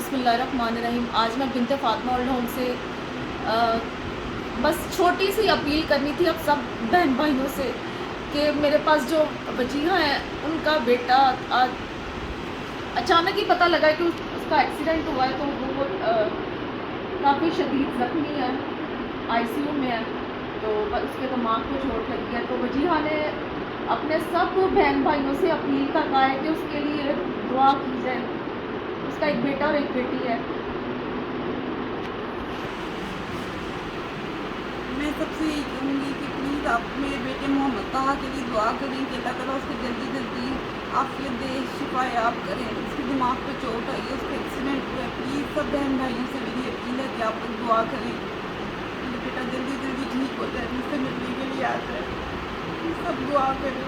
बिस्मिल्लाहिर्रहमानिर्रहीम। आज मैं बिनते फातिमा ओल्ड होम से बस छोटी सी अपील करनी थी अब सब बहन भाइयों से कि मेरे पास जो वजीहा हैं उनका बेटा आज अचानक ही पता लगा कि उसका एक्सीडेंट हुआ है, तो वो काफ़ी शदीद ज़ख्मी है, आईसीयू में है। तो उसके दिमाग को चोट लगी है। तो वजीहा ने अपने सब बहन भाइयों से अपील का कहा है कि उसके लिए दुआ की जाए। उसका एक बेटा और एक बेटी है। मैं सबसे यही कहूँगी कि प्लीज़ आप मेरे बेटे मोहम्मद ताहा के लिए दुआ करें कि अल्लाह ताला उसको जल्दी जल्दी आफियत दे, शिफायाब करें। उसके दिमाग पे चोट आई है, उसका एक्सीडेंट हुआ है। प्लीज़ सब बहन भाइयों से मेरी अपील है कि आप लोग दुआ करें, मेरा बेटा जल्दी जल्दी ठीक हो जाए, मुझसे मिलने के लिए आ जाए। सब दुआ करें।